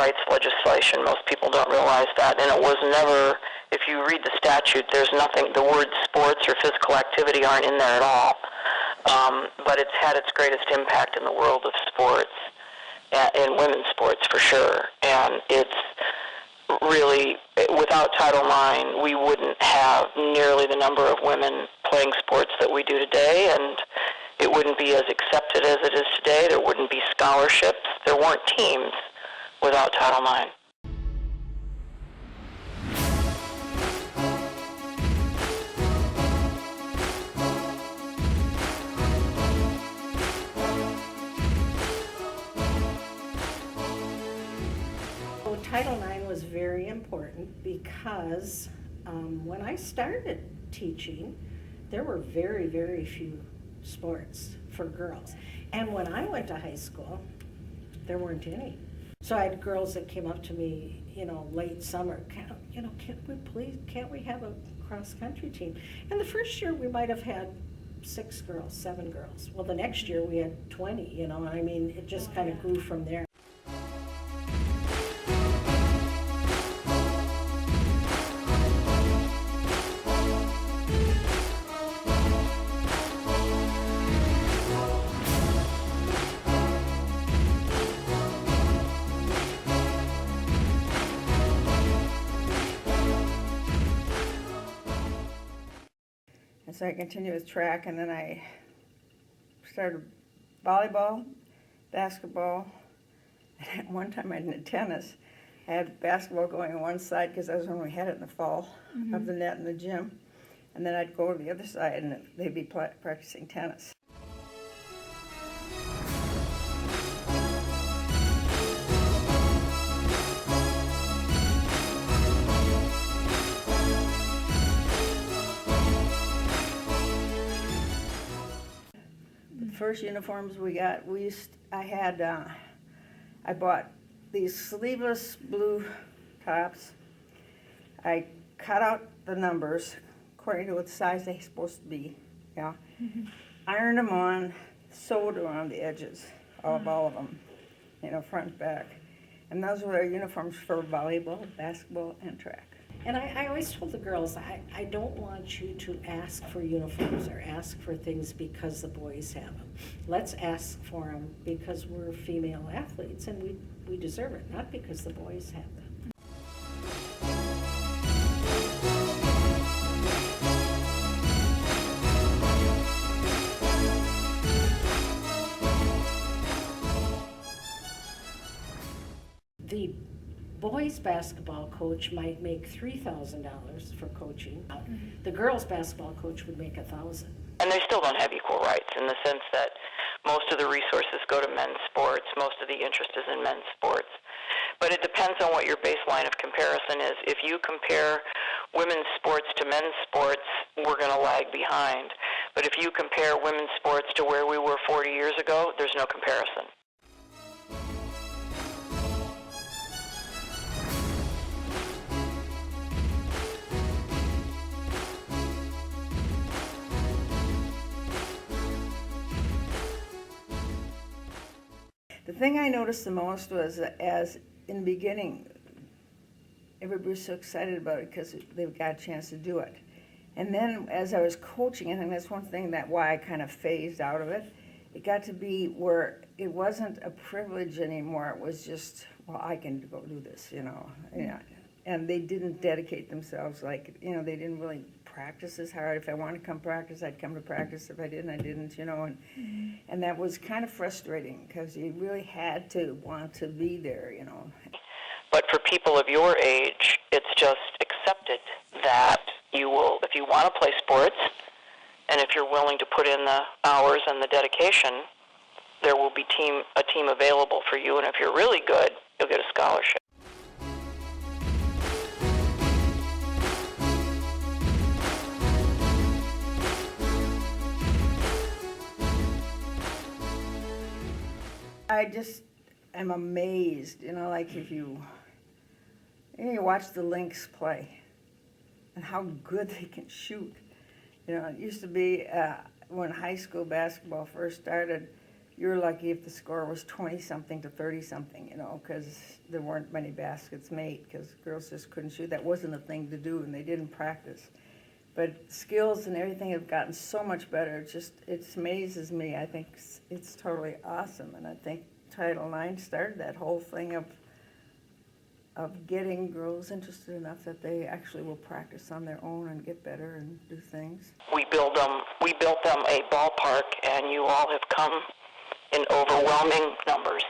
rights legislation. Most people don't realize that, and it was never, if you read the statute, there's nothing, the words sports or physical activity aren't in there at all. But it's had its greatest impact in the world of sports, in women's sports for sure. And it's really, without Title IX, we wouldn't have nearly the number of women playing sports that we do today, and it wouldn't be as accepted as it is today. There wouldn't be scholarships. There weren't teams without Title IX. Title IX was very important because when I started teaching, there were very, very few sports for girls. And when I went to high school, there weren't any. So I had girls that came up to me, late summer, can't we have a cross-country team? And the first year we might have had 6 girls, 7 girls. Well, the next year we had 20, it just kind of grew from there. So I continued with track, and then I started volleyball, basketball, and at one time I did tennis. I had basketball going on one side because that was when we had it in the fall of the net in the gym, and then I'd go to the other side and they'd be practicing tennis. First uniforms we got, I bought these sleeveless blue tops. I cut out the numbers according to what size they're supposed to be, ironed them on, sewed around the edges of all of them, front and back. And those were our uniforms for volleyball, basketball, and track. And I always told the girls, I don't want you to ask for uniforms or ask for things because the boys have them. Let's ask for them because we're female athletes and we deserve it, not because the boys have them. The boys basketball coach might make $3,000 for coaching. The girls basketball coach would make $1,000. And they still don't have equal rights in the sense that most of the resources go to men's sports, most of the interest is in men's sports. But it depends on what your baseline of comparison is. If you compare women's sports to men's sports, we're going to lag behind. But if you compare women's sports to where we were 40 years ago, there's no comparison. The thing I noticed the most was that as in the beginning, everybody was so excited about it because they got a chance to do it. And then as I was coaching, I think that's one thing why I kind of phased out of it. It got to be where it wasn't a privilege anymore. It was just, well, I can go do this, And they didn't dedicate themselves they didn't really practice as hard. If I wanted to come practice, I'd come to practice. If I didn't, I didn't, And that was kind of frustrating because you really had to want to be there, But for people of your age, it's just accepted that you will, if you want to play sports, and if you're willing to put in the hours and the dedication, there will be a team available for you. And if you're really good, you'll get a scholarship. I just am amazed, if you watch the Lynx play and how good they can shoot. It used to be when high school basketball first started, you were lucky if the score was 20-something to 30-something, you know, because there weren't many baskets made, because girls just couldn't shoot. That wasn't a thing to do, and they didn't practice. But skills and everything have gotten so much better. It amazes me. I think it's totally awesome, and I think Title IX started that whole thing of getting girls interested enough that they actually will practice on their own and get better and do things. We built them a ballpark, and you all have come in overwhelming numbers.